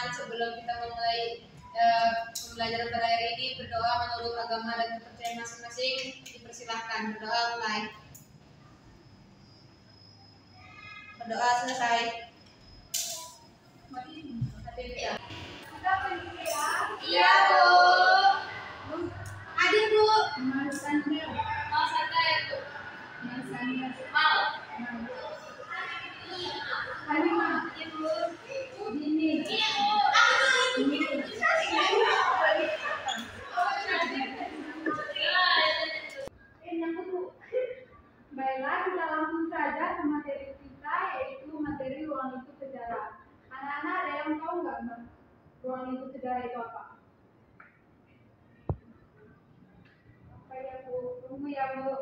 teman-teman, sebelum kita memulai pembelajaran pada hari ini, berdoa menurut agama dan kepercayaan masing-masing. Dipersilahkan berdoa mulai. Berdoa selesai. Iya Bu. Adik Bu. Mau santai ya Bu. Mau. Baiklah, kita langsung saja ke materi kita, yaitu materi ruang lingkup sejarah. Anak-anak ada yang tahu nggak ruang lingkup sejarah itu apa? Apa ya Bu? Tunggu ya Bu.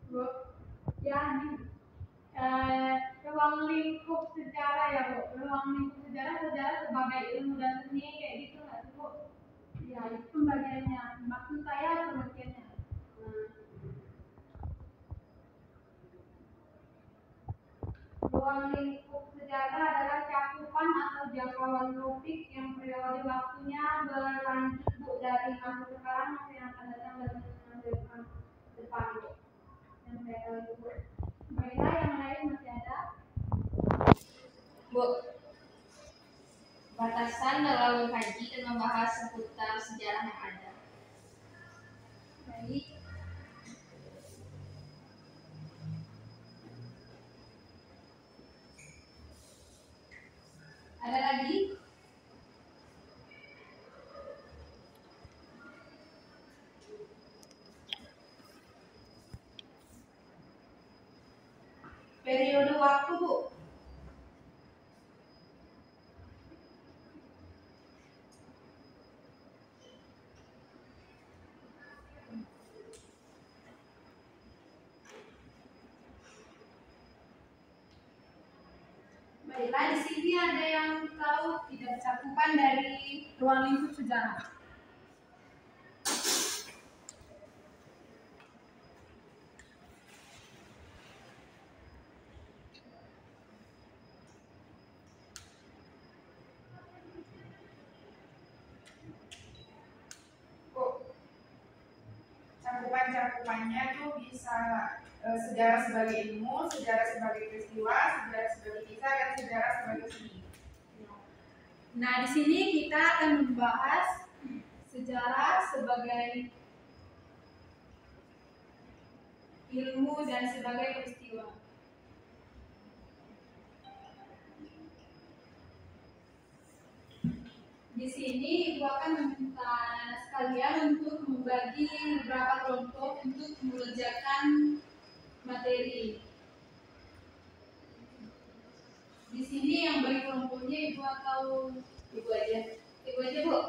Bu, ya ini ruang lingkup sejarah ya Bu. Ruang lingkup sejarah sebagai ilmu dan seni kayak gitu nggak sih Bu? Ya itu pembagiannya. Maksud saya pembagiannya. Ruang lingkup sejarah adalah cakupan atau jangkauan topik yang periode waktunya berlanjut Bu, dari masa sekarang sampai yang akan datang dan masa depan Bu. Yang saya tahu itu Bu. Baiklah, yang lain masih ada? Bu, batasan dalam mengkaji dan membahas seputar sejarah yang ada. Baik. Ada lagi? Periode waktu Bu. Baiklah, di sini ada yang tahu tidak cakupan dari ruang lingkup sejarah. Cakupannya tuh bisa sejarah sebagai ilmu, sejarah sebagai peristiwa, sejarah sebagai kisah, dan sejarah sebagai seni. Nah, di sini kita akan membahas sejarah sebagai ilmu dan sebagai peristiwa. Di sini Ibu akan meminta sekalian untuk membagi beberapa kelompok untuk mengerjakan materi. Di sini yang bagi kelompoknya Ibu atau Ibu aja. Ibu aja Bu.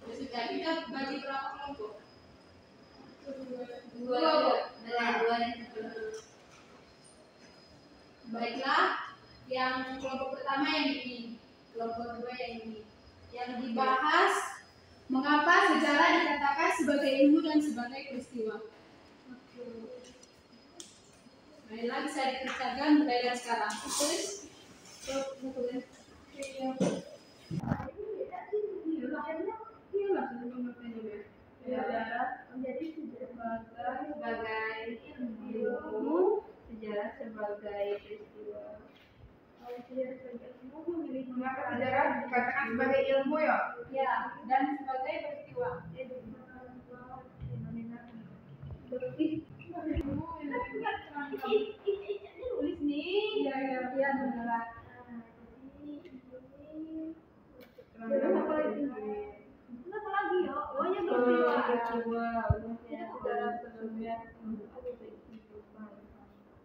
Sudah kita bagi berapa kelompok? Dua Bu. Dua nih. Baiklah, yang kelompok pertama yang ini, kelompok kedua yang ini. Yang dibahas mengapa sejarah dikatakan sebagai ilmu dan sebagai peristiwa. Baiklah, bisa dikerjakan mulai dari sekarang. Tulis. sejarah menjadi sebagai ilmu, sejarah sebagai peristiwa. Mengapa sejarah dikatakan sebagai ilmu ya? Ya, dan sebagai peristiwa. Tulis nih. Iya benar. Terus apa lagi? Apa lagi ya? Oh ya peristiwa. Sejarah sebelumnya.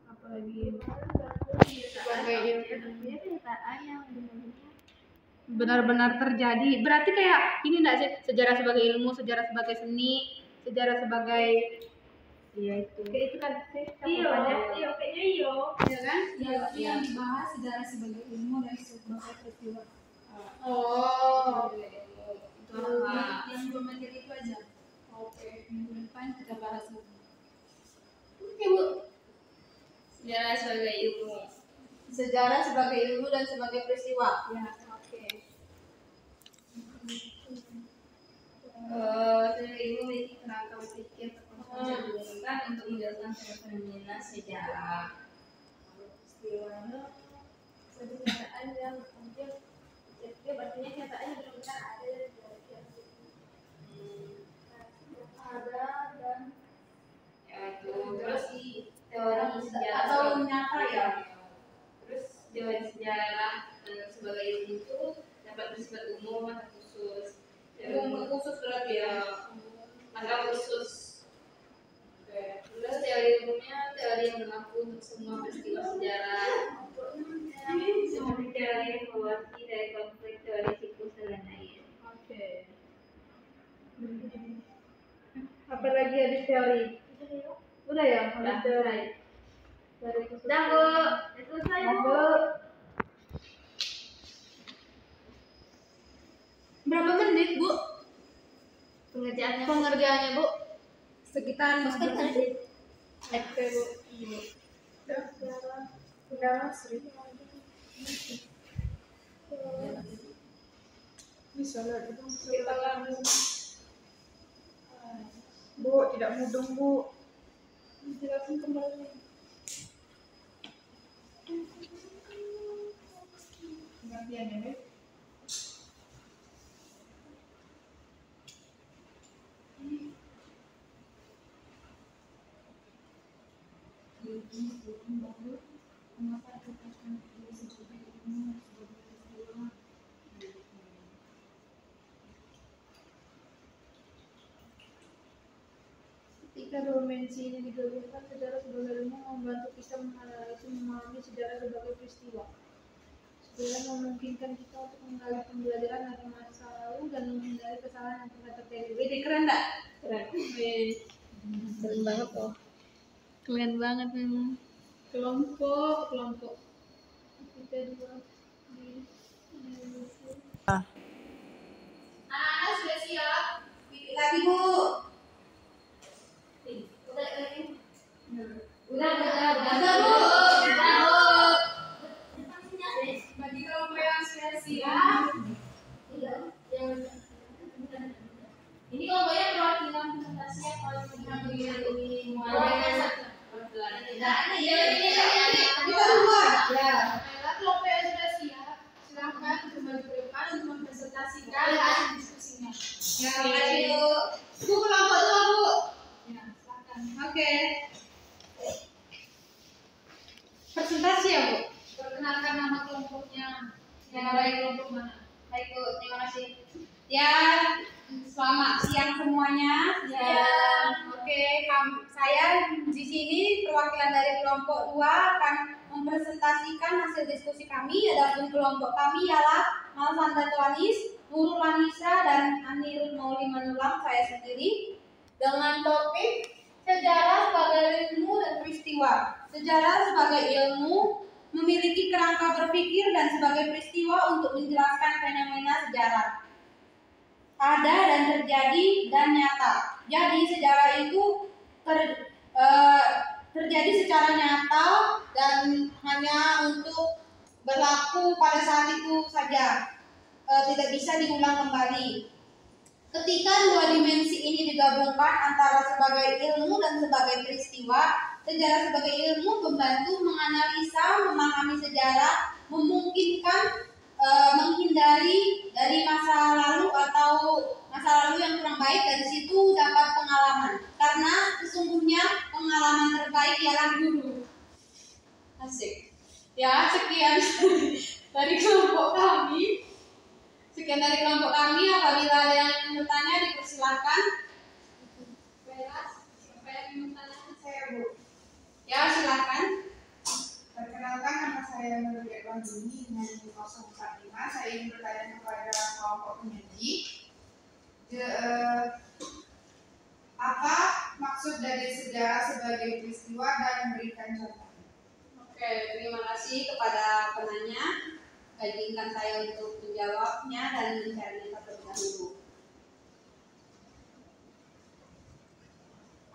Apalagi Sebagai ilmu. benar-benar terjadi. Berarti kayak ini enggak sih, sejarah sebagai ilmu, sejarah sebagai seni, sejarah sebagai itu. Kayak itu kan sih. Iya, kayaknya iya. Iya kan? Iya, yang dibahas sejarah sebagai ilmu dan sebagai peristiwa. Oh. Itu apa? Yang belum materi itu aja. Minggu depan kita bahas lagi. Oke Bu. Sejarah sebagai ilmu. Sejarah sebagai ilmu dan sebagai peristiwa. Ya, oke. Sebagai ilmu memiliki kerangka berpikir terkonstruksi untuk menjelaskan fenomena sejarah. Peristiwa suatu kenyataan yang mungkin dia artinya kenyataannya benar-benar ada dan terus teori sejarah Atau nyata ya. Terus teori sejarah sebagai ilmu itu dapat bersifat umum atau khusus. Umum khusus berarti ya. Atau khusus. Terus teori ilmunya teori yang berlaku untuk semua peristiwa sejarah. Seperti teori evaluasi dari konflik, teori siklus dan lain-lain. Oke. Apa lagi ada teori? Udah ya, ada teori. Udah Bu, selesai Bu. Berapa menit Bu? Pengerjaannya Bu? Sekitar 15 menit. Oke Bu. Udah sering. Bisa lihat itu. Bu, tidak mudeng Bu. Jelasin kembali. Gantian ya, Dek. Ketika dimensi ini digabungkan, sejarah sebagai ilmu membantu kita menganalisis memahami sejarah sebagai peristiwa. Sejarah memungkinkan kita untuk menggali pembelajaran dari masa lalu dan menghindari kesalahan yang pernah terjadi. Wih, keren tak? Keren. Keren banget loh. Keren banget memang. Kelompok. Kita dua di Indonesia. Anak sudah siap? Pilih lagi Bu. Udah Bu. Bagi kelompok yang sudah siap. Ini kelompoknya perwakilan presentasi yang paling penting ini. Kita dua. Ya. Kelompok yang sudah siap, silakan kembali ke depan untuk mempresentasikan hasil diskusinya. Ya, terima kasih Bu. Bu, kelompok dua Bu. Ya, silakan. Oke. Presentasi ya Bu. Perkenalkan nama kelompoknya. Yang baik kelompok mana? Baik Bu, terima kasih. Ya, selamat siang semuanya. Ya. Oke, saya di sini perwakilan dari kelompok 2 akan mempresentasikan hasil diskusi kami. Adapun kelompok kami ialah Malsanda Tuanis, Nurul Lanisa, dan Anirul Maulimanulang, saya sendiri, dengan topik sejarah sebagai ilmu dan peristiwa. Sejarah sebagai ilmu memiliki kerangka berpikir dan sebagai peristiwa untuk menjelaskan fenomena sejarah ada dan terjadi dan nyata. Jadi sejarah itu terjadi secara nyata dan hanya untuk berlaku pada saat itu saja, tidak bisa diulang kembali. Ketika dua dimensi ini digabungkan antara sebagai ilmu dan sebagai peristiwa, sejarah sebagai ilmu membantu menganalisa, memahami sejarah, memungkinkan menghindari dari masa lalu atau masa lalu yang kurang baik. Dari situ dapat pengalaman, karena sesungguhnya pengalaman terbaik ialah guru. Asik. Ya, sekian dari kelompok kami. Apabila ada yang ingin bertanya dipersilakan. Siapa yang ingin bertanya? Saya Bu. Ya, silakan. Perkenalkan, nama saya Nurul Lanisa dengan 045. Saya ingin bertanya kepada kelompok penyaji. Apa maksud dari sejarah sebagai peristiwa dan memberikan contoh? Oke, terima kasih kepada penanya. Izinkan saya untuk menjawabnya dan mencari terlebih dahulu.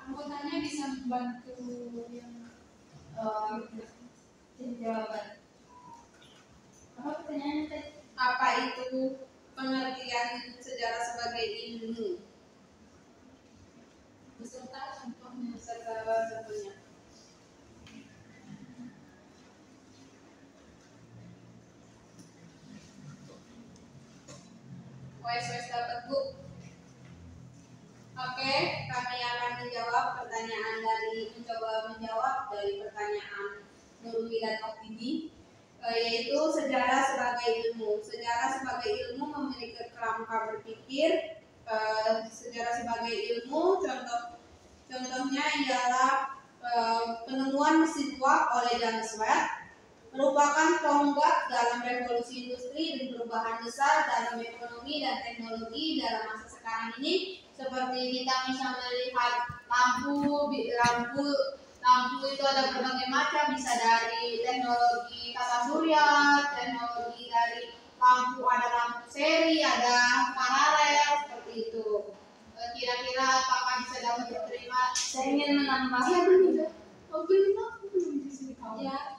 anggotanya bisa membantu yang jawaban. Apa pertanyaannya tadi? Apa itu pengertian sejarah sebagai ilmu? Beserta contohnya. Wes dapat Bu. Oke, kami akan mencoba menjawab dari pertanyaan Nurmi dan Oktidi, yaitu sejarah sebagai ilmu. Sejarah sebagai ilmu memiliki kerangka berpikir. Sejarah sebagai ilmu, contohnya ialah penemuan mesin uap oleh James Watt merupakan tonggak dalam revolusi industri dan perubahan besar dalam ekonomi dan teknologi dalam masa sekarang ini. Seperti kita bisa melihat lampu itu ada berbagai macam, bisa dari teknologi tata surya, teknologi dari lampu, ada lampu seri, ada paralel, seperti itu. Kira-kira apakah bisa dapat diterima? Saya ingin menambah. Ya, belum. Oh, belum, aku belum di sini tahu. Ya.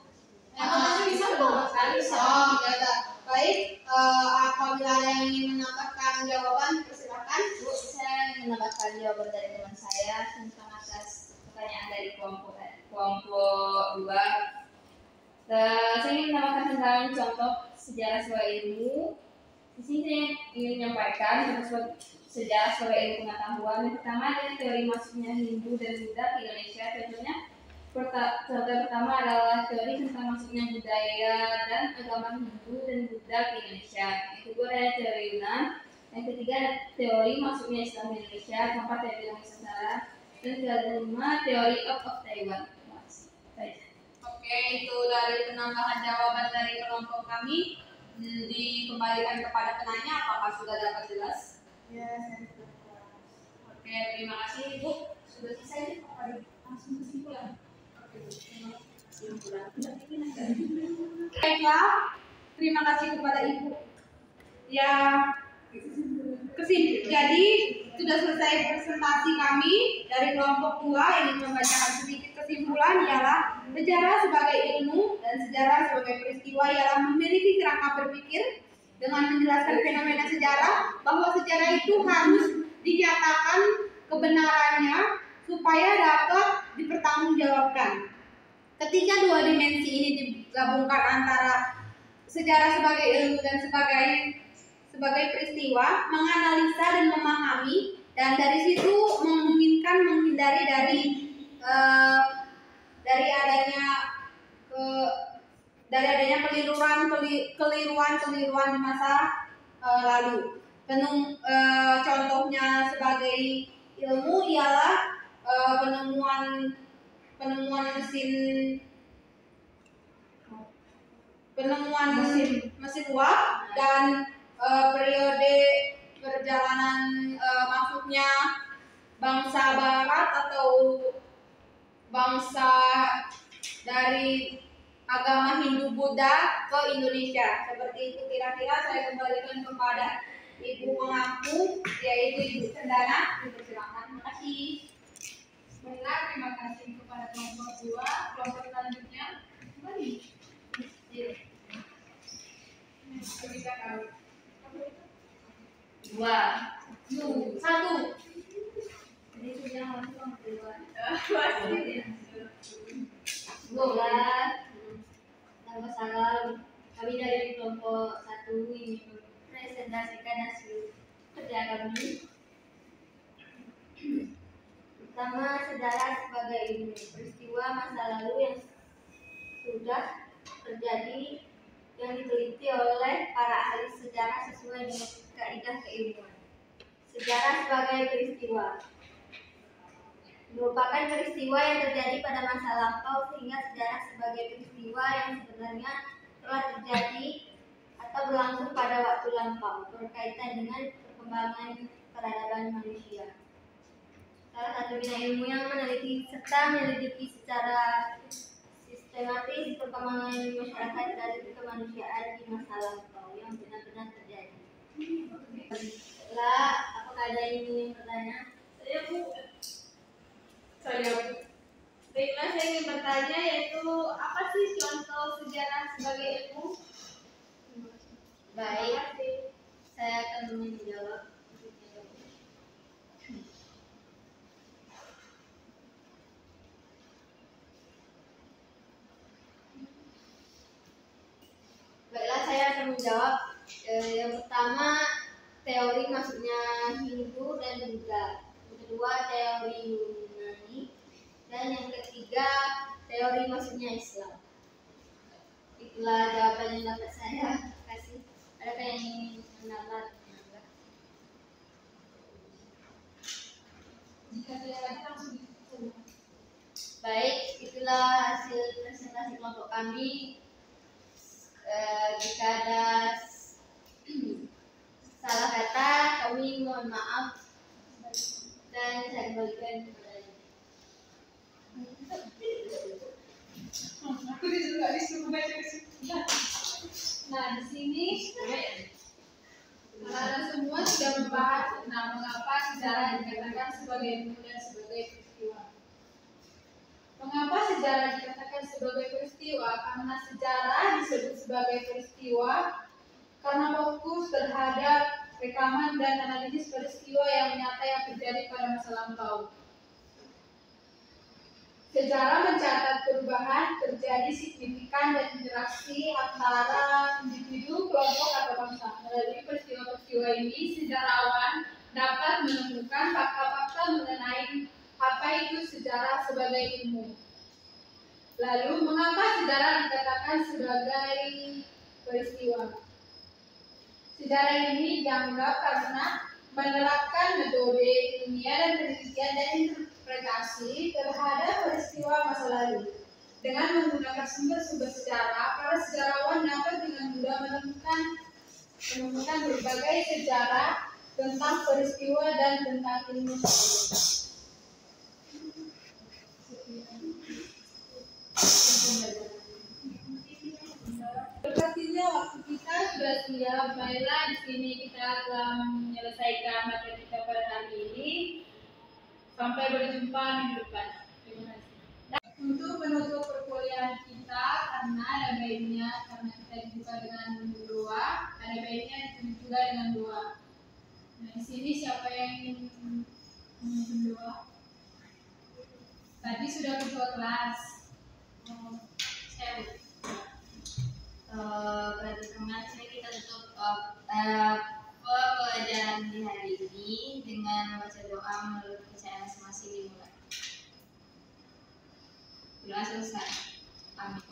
Bisa dong. Oh, ya. Baik, apabila ada yang ingin menambahkan jawaban, persilakan. Bu, saya ingin menambahkan jawaban dari teman saya tentang atas pertanyaan dari kelompok 2. Saya ingin menambahkan tentang contoh sejarah sebagai ilmu. Di sini saya ingin menyampaikan tentang sejarah sebagai ilmu pengetahuan. Yang pertama adalah teori masuknya Hindu dan Buddha ke Indonesia. Contoh pertama adalah teori tentang masuknya budaya dan agama Hindu dan Buddha ke Indonesia. Yang kedua adalah teori Yunan. Yang ketiga teori masuknya Islam ke Indonesia. Keempat teori Nusantara. Dan kelima teori of Taiwan. Oke, itu dari penambahan jawaban dari kelompok kami. Dikembalikan kepada penanya, apakah sudah dapat jelas? Ya, saya sudah puas. Oke, terima kasih Bu. Sudah selesai. Langsung kesimpulan. Baiklah, terima kasih kepada Ibu. Ya, jadi sudah selesai presentasi kami dari kelompok 2 yang membacakan sedikit kesimpulan ialah sejarah sebagai ilmu dan sejarah sebagai peristiwa ialah memiliki kerangka berpikir dengan menjelaskan fenomena sejarah bahwa sejarah itu harus dinyatakan kebenarannya supaya dapat dipertanggungjawabkan. Ketika dua dimensi ini digabungkan antara sejarah sebagai ilmu dan sebagai peristiwa, menganalisa dan memahami, dan dari situ memungkinkan menghindari dari adanya keliruan di masa lalu. Contohnya sebagai ilmu ialah penemuan mesin uap dan periode perjalanan maksudnya bangsa barat atau bangsa dari agama Hindu Buddha ke Indonesia. Seperti itu kira-kira. Saya kembalikan kepada Ibu pengampu, yaitu Ibu Cendana. Silakan. Terima kasih. Baiklah, terima kasih kepada kelompok 2. Kelompok selanjutnya kembali. Kita tahu. 2, 1. Jadi sudah langsung keluar. Tanpa salam, kami dari kelompok 1 ini mempresentasikan hasil kerja kami. Pertama, sejarah sebagai ilmu, peristiwa masa lalu yang sudah terjadi yang diteliti oleh para ahli sejarah sesuai dengan kaidah keilmuan. Sejarah sebagai peristiwa merupakan peristiwa yang terjadi pada masa lampau, sehingga sejarah sebagai peristiwa yang sebenarnya telah terjadi atau berlangsung pada waktu lampau berkaitan dengan perkembangan peradaban manusia. Salah satu bidang ilmu yang meneliti serta menyelidiki secara sistematis perkembangan masyarakat dan kemanusiaan di masa lampau yang benar-benar terjadi. Apakah ada yang ingin bertanya? Saya Bu. akan menjawab yang pertama teori maksudnya Hindu dan Buddha, yang kedua teori Yunani, dan yang ketiga teori maksudnya Islam. Itulah jawaban yang dapat saya kasih. Adakah yang ingin menambah? Jika tidak ada langsung ditutup. Baik, itulah hasil presentasi kelompok kami. Jika ada salah kata, kami mohon maaf dan saya kembalikan kepada Aku juga disuruh baca ke sini. Nah, di sini kalian semua sudah membahas tentang mengapa sejarah dikatakan sebagai ilmu dan sebagai peristiwa. Mengapa sejarah dikatakan sebagai peristiwa? Karena sejarah disebut sebagai peristiwa karena fokus terhadap rekaman dan analisis peristiwa yang nyata yang terjadi pada masa lampau. Sejarah mencatat perubahan terjadi signifikan dan interaksi antara individu, kelompok, atau bangsa. Melalui peristiwa-peristiwa ini, sejarawan dapat menemukan fakta-fakta mengenai apa itu sejarah sebagai ilmu. Lalu, mengapa sejarah dikatakan sebagai peristiwa? Sejarah ini dianggap karena menerapkan metode ilmiah dan penelitian dan interpretasi terhadap peristiwa masa lalu. Dengan menggunakan sumber-sumber sejarah, para sejarawan dapat dengan mudah menemukan berbagai sejarah tentang peristiwa dan tentang ilmu. Sepertinya waktu kita sudah siap. Baiklah, di sini kita telah menyelesaikan materi kita pada hari ini. Sampai berjumpa minggu depan. Terima kasih. Untuk menutup perkuliahan kita, karena ada baiknya, karena kita dibuka dengan doa, ada baiknya ditutup juga dengan doa. Nah, di sini siapa yang ingin memimpin doa? Tadi sudah ketua kelas. Saya pertemuan saya kita tutup pelajaran di hari ini dengan membaca doa menurut kepercayaan masing-masing dimulai. Doa selesai. Amin.